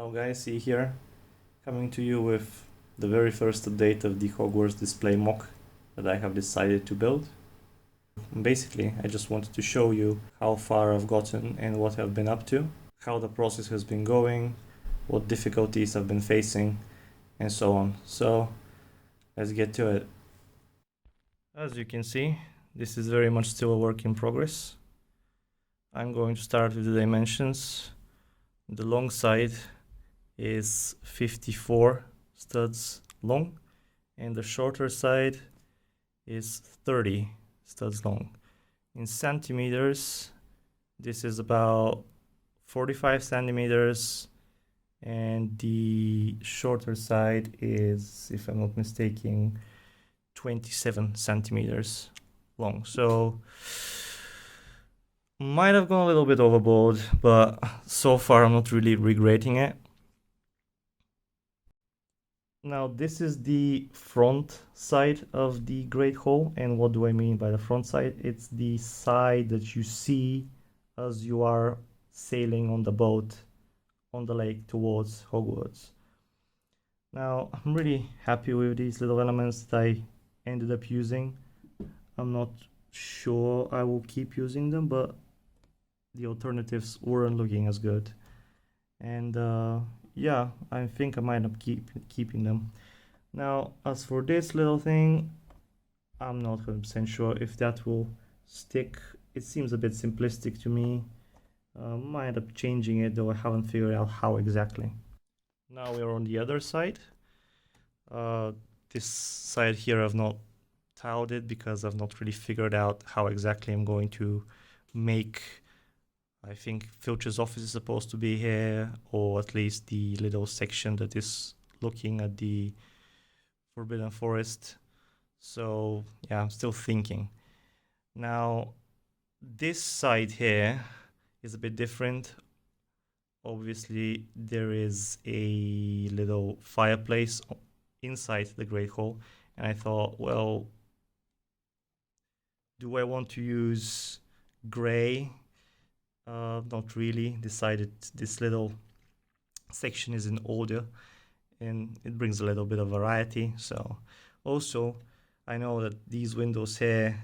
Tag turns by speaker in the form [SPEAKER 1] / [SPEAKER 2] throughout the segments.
[SPEAKER 1] Now guys, see here, coming to you with the very first update of the Hogwarts display MOC that I have decided to build. Basically, I just wanted to show you how far I've gotten and what I've been up to, how the process has been going, what difficulties I've been facing, and so on. So, let's get to it. As you can see, this is very much still a work in progress. I'm going to start with the dimensions. The long side is 54 studs long, and the shorter side is 30 studs long. In centimeters, this is about 45 centimeters, and the shorter side is, if I'm not mistaken, 27 centimeters long. So might have gone a little bit overboard, but so far I'm not really regretting it. Now this is the front side of the Great Hall, and what do I mean by the front side? It's the side that you see as you are sailing on the boat on the lake towards Hogwarts. Now I'm really happy with these little elements that I ended up using. I'm not sure I will keep using them, but the alternatives weren't looking as good, and yeah, I think I might not keeping them. Now as for this little thing, I'm not 100% sure if that will stick. It seems a bit simplistic to me. Might end up changing it, though I haven't figured out how exactly. Now we're on the other side. This side here I've not tiled it because I've not really figured out how exactly I'm going to make. I think Filch's office is supposed to be here, or at least the little section that is looking at the Forbidden Forest. So yeah, I'm still thinking. Now this side here is a bit different. Obviously there is a little fireplace inside the Great Hall, and I thought, well, do I want to use gray? Not really. Decided this little section is in order, and it brings a little bit of variety. So also I know that these windows here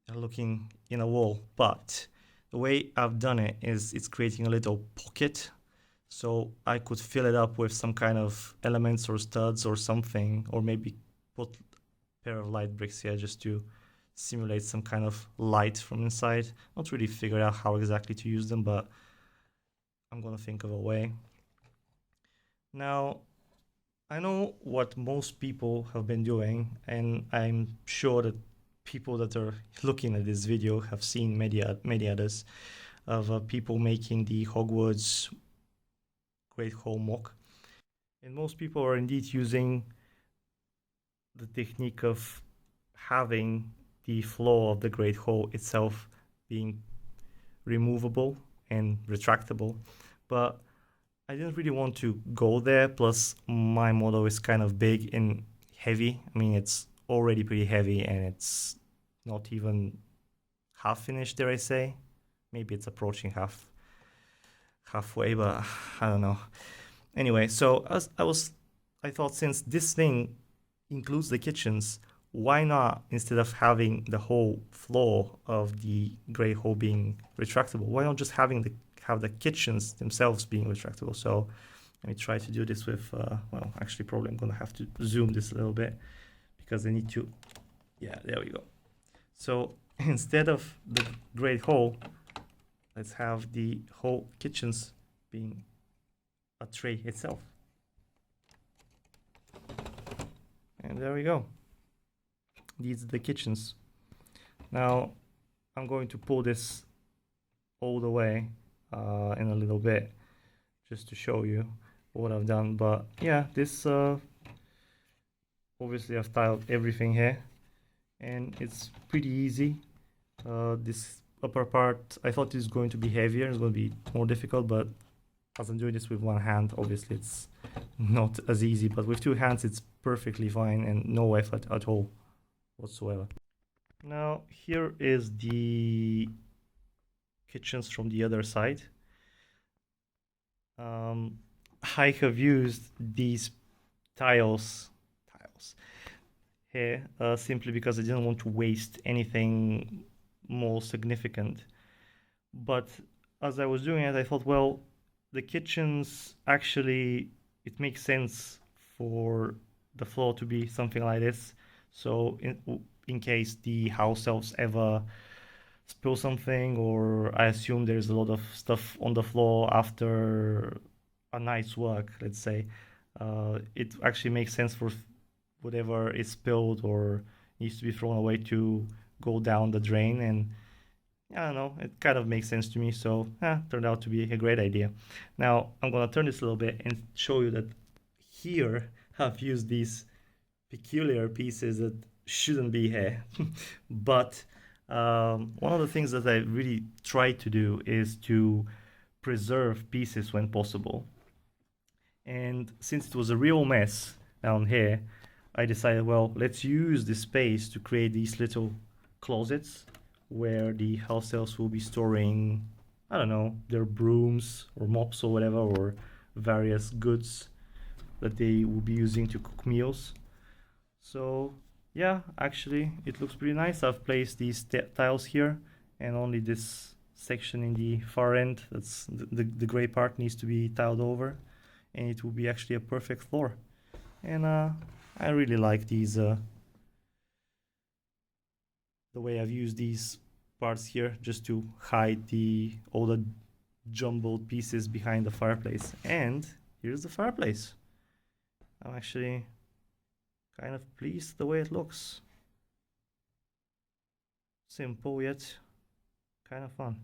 [SPEAKER 1] are looking in a wall, but the way I've done it is it's creating a little pocket, so I could fill it up with some kind of elements or studs or something, or maybe put a pair of light bricks here just to simulate some kind of light from inside. Not really figured out how exactly to use them, but I'm gonna think of a way. Now I know what most people have been doing, and I'm sure that people that are looking at this video have seen many others of people making the Hogwarts Great Hall MOC, and most people are indeed using the technique of having the floor of the Great Hall itself being removable and retractable, but I didn't really want to go there. Plus my model is kind of big and heavy. I mean, it's already pretty heavy, and it's not even half finished, dare I say. Maybe it's approaching halfway, but I don't know. Anyway, so as I thought, since this thing includes the kitchens, why not, instead of having the whole floor of the Great Hall being retractable, why not just have the kitchens themselves being retractable? So let me try to do this with, well, actually probably I'm gonna have to zoom this a little bit because I need to, yeah, there we go. So instead of the Great Hall, let's have the whole kitchens being a tray itself. And there we go. These are the kitchens. Now I'm going to pull this all the way in a little bit just to show you what I've done. But yeah, this obviously I've tiled everything here, and it's pretty easy. This upper part, I thought is going to be heavier, it's going to be more difficult, but as I'm doing this with one hand, obviously it's not as easy, but with two hands it's perfectly fine and no effort at all whatsoever. Now here is the kitchens from the other side. I have used these tiles here simply because I didn't want to waste anything more significant. But as I was doing it, I thought, well, the kitchens actually, it makes sense for the floor to be something like this. So in case the house elves ever spill something, or I assume there's a lot of stuff on the floor after a night's work, let's say, it actually makes sense for whatever is spilled or needs to be thrown away to go down the drain. And I don't know, it kind of makes sense to me. So turned out to be a great idea. Now I'm gonna turn this a little bit and show you that here I've used these peculiar pieces that shouldn't be here. But one of the things that I really try to do is to preserve pieces when possible. And since it was a real mess down here, I decided, well, let's use this space to create these little closets where the house elves will be storing, I don't know, their brooms or mops or whatever, or various goods that they will be using to cook meals. So yeah, actually it looks pretty nice. I've placed these tiles here, and only this section in the far end, that's the gray part, needs to be tiled over, and it will be actually a perfect floor. And I really like these the way I've used these parts here just to hide all the jumbled pieces behind the fireplace. And here's the fireplace. I'm actually kind of pleased the way it looks. Simple yet kind of fun.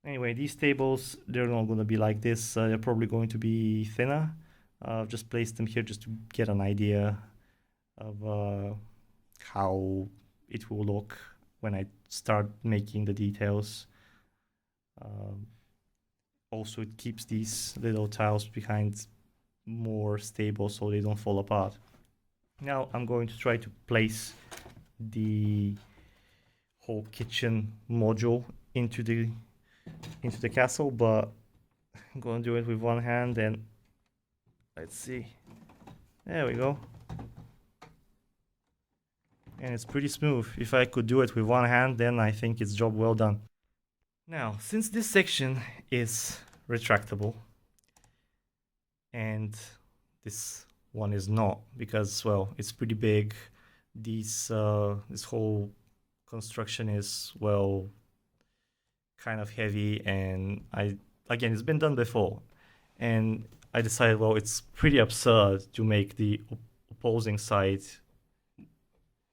[SPEAKER 1] Anyway, these tables, they're not going to be like this. They're probably going to be thinner. I've just placed them here just to get an idea of how it will look when I start making the details. Also, it keeps these little tiles behind more stable so they don't fall apart. Now I'm going to try to place the whole kitchen module into the castle, but I'm going to do it with one hand, and let's see. There we go. And it's pretty smooth. If I could do it with one hand, then I think it's job well done. Now, since this section is retractable and this one is not, because, well, it's pretty big, this whole construction is, well, kind of heavy, and again, it's been done before, and I decided, well, it's pretty absurd to make the opposing side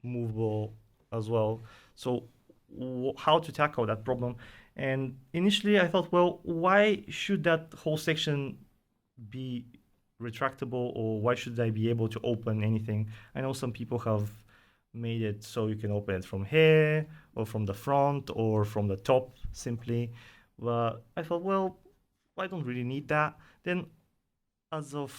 [SPEAKER 1] movable as well. So how to tackle that problem? And initially I thought, well, why should that whole section be retractable, or why should I be able to open anything? I know some people have made it so you can open it from here or from the front or from the top simply, but I thought, well, I don't really need that. Then as of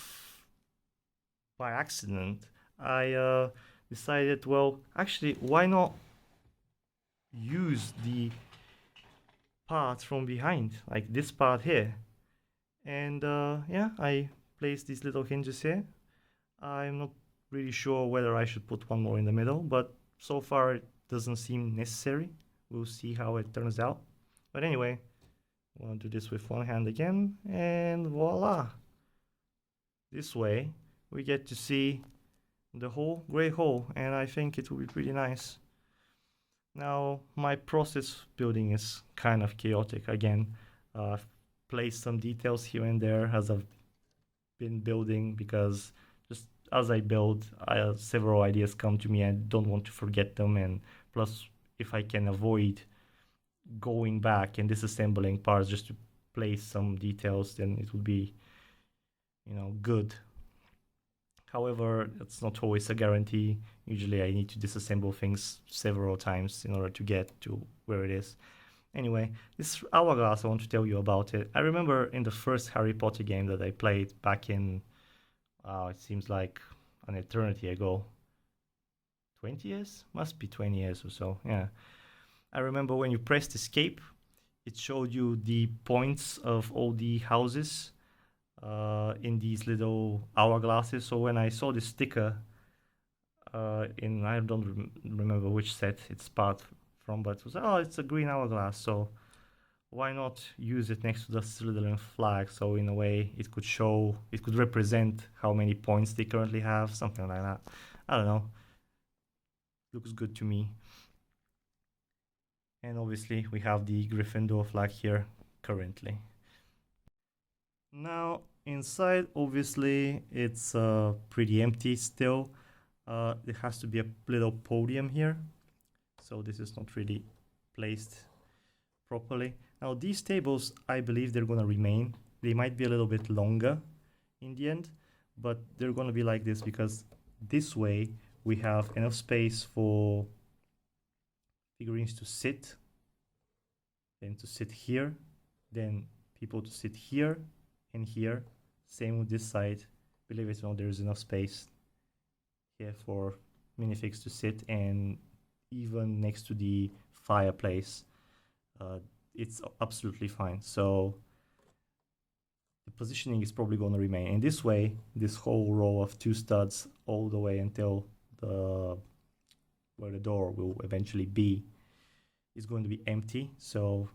[SPEAKER 1] by accident, I decided, well, actually, why not use the part from behind, like this part here? And yeah, I placed these little hinges here. I'm not really sure whether I should put one more in the middle, but so far it doesn't seem necessary. We'll see how it turns out. But anyway, I'm going to do this with one hand again, and voila! This way we get to see the whole gray hole, and I think it will be pretty nice. Now, my process building is kind of chaotic again. I've placed some details here and there as I've been building, because just as I build, several ideas come to me. I don't want to forget them, and plus, if I can avoid going back and disassembling parts just to place some details, then it would be, good. However, it's not always a guarantee. Usually I need to disassemble things several times in order to get to where it is. Anyway, this hourglass, I want to tell you about it. I remember in the first Harry Potter game that I played back in, it seems like an eternity ago. 20 years? Must be 20 years or so, yeah. I remember when you pressed escape, it showed you the points of all the houses in these little hourglasses. So when I saw this sticker in, I don't remember which set it's part from, but it was, oh, it's a green hourglass, so why not use it next to the Slytherin flag? So in a way it could show, it could represent how many points they currently have, something like that. I don't know, looks good to me. And obviously we have the Gryffindor flag here currently. Now inside, obviously it's pretty empty still. There has to be a little podium here, so this is not really placed properly. Now these tables, I believe they're gonna remain. They might be a little bit longer in the end, but they're gonna be like this because this way we have enough space for figurines to sit, then to sit here, then people to sit here and here. Same with this side. Believe it or not, there's enough space here for minifigs to sit, and even next to the fireplace, it's absolutely fine. So the positioning is probably going to remain. And this way, this whole row of 2 studs all the way until where the door will eventually be is going to be empty. So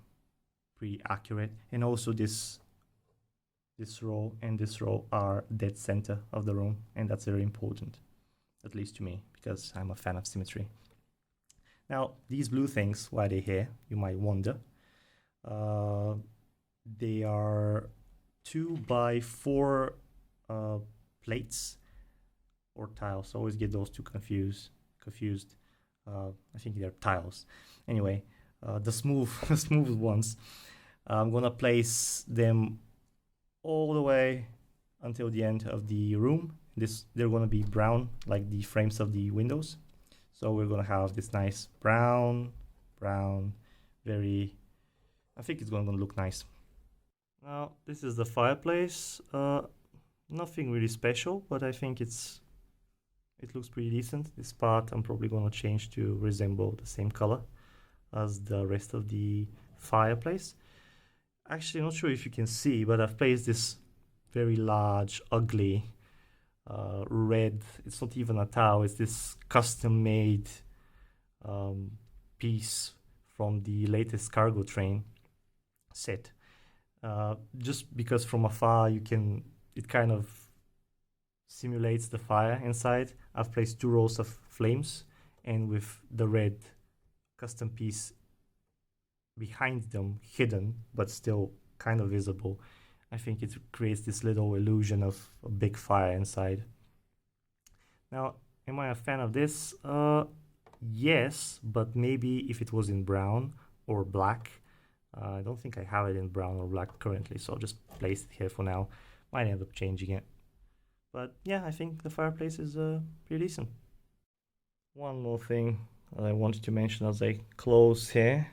[SPEAKER 1] pretty accurate. And also this row and this row are dead center of the room, and that's very important, at least to me, because I'm a fan of symmetry. Now these blue things, why are they here, you might wonder. They are 2 by 4 plates or tiles. I always get those two confused. I think they're tiles. Anyway, the smooth ones, I'm gonna place them all the way until the end of the room. They're gonna be brown, like the frames of the windows. So we're gonna have this nice brown, very, I think it's gonna look nice. Now this is the fireplace. Nothing really special, but I think it looks pretty decent. This part I'm probably gonna change to resemble the same color as the rest of the fireplace. Actually, not sure if you can see, but I've placed this very large, ugly red, it's not even a towel, it's this custom-made piece from the latest cargo train set. Just because from afar it kind of simulates the fire inside. I've placed 2 rows of flames, and with the red custom piece behind them, hidden but still kind of visible, I think it creates this little illusion of a big fire inside. Now, am I a fan of this? Yes, but maybe if it was in brown or black. I don't think I have it in brown or black currently, so I'll just place it here for now. Might end up changing it. But yeah, I think the fireplace is pretty decent. One more thing that I wanted to mention as I close here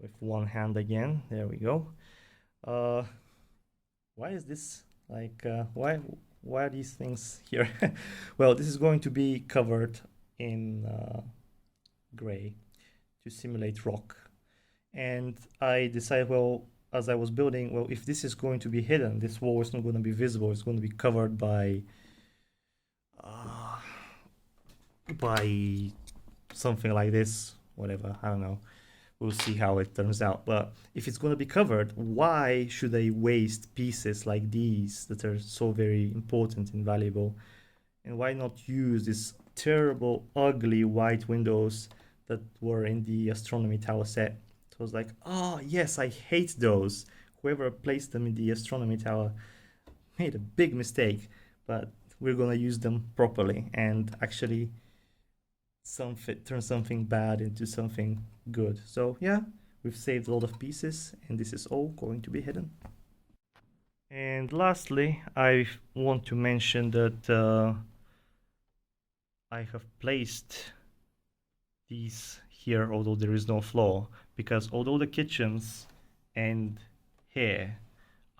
[SPEAKER 1] with one hand again. There we go. Why is this like why are these things here? Well, this is going to be covered in gray to simulate rock, and I decided, well, as I was building, well, if this is going to be hidden, this wall is not going to be visible, it's going to be covered by something like this, whatever, I don't know. We'll see how it turns out. But if it's going to be covered, why should I waste pieces like these that are so very important and valuable? And why not use these terrible, ugly white windows that were in the astronomy tower set? So I was like, oh yes, I hate those. Whoever placed them in the astronomy tower made a big mistake, but we're going to use them properly and actually turn something bad into something good. So yeah, we've saved a lot of pieces, and this is all going to be hidden. And lastly, I want to mention that I have placed these here, although there is no floor, because although the kitchens end here,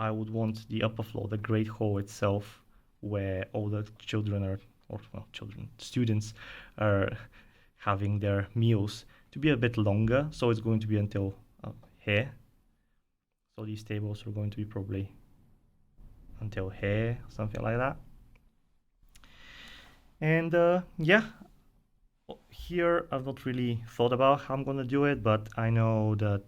[SPEAKER 1] I would want the upper floor, the great hall itself, where all the children are, or well, students are having their meals, to be a bit longer. So it's going to be until here. So these tables are going to be probably until here, something like that. And yeah, here I've not really thought about how I'm gonna do it, but I know that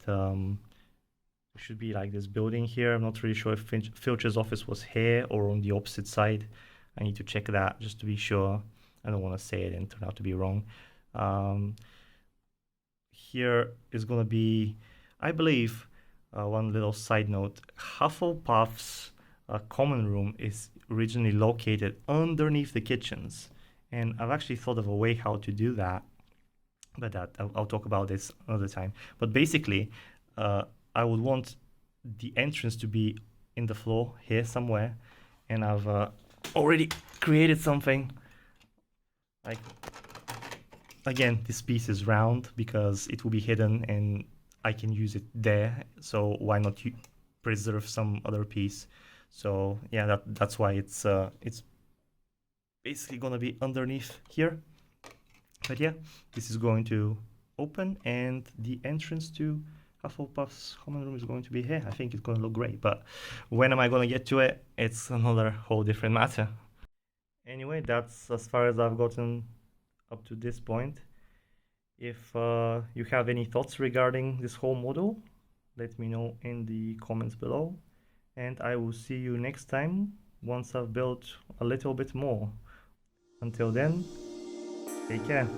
[SPEAKER 1] it should be like this building here. I'm not really sure if Filch's office was here or on the opposite side. I need to check that just to be sure. I don't want to say it and turn out to be wrong. Here is gonna be, I believe, one little side note, Hufflepuff's common room is originally located underneath the kitchens. And I've actually thought of a way how to do that, but I'll talk about this another time. But basically, I would want the entrance to be in the floor here somewhere, and I've already created something. Like, again, this piece is round because it will be hidden and I can use it there. So why not preserve some other piece? So yeah, that's why it's basically gonna be underneath here. But yeah, this is going to open and the entrance to Hufflepuff's common room is going to be here. I think it's going to look great, but when am I going to get to it? It's another whole different matter. Anyway, that's as far as I've gotten up to this point. If you have any thoughts regarding this whole model, let me know in the comments below. And I will see you next time once I've built a little bit more. Until then, take care.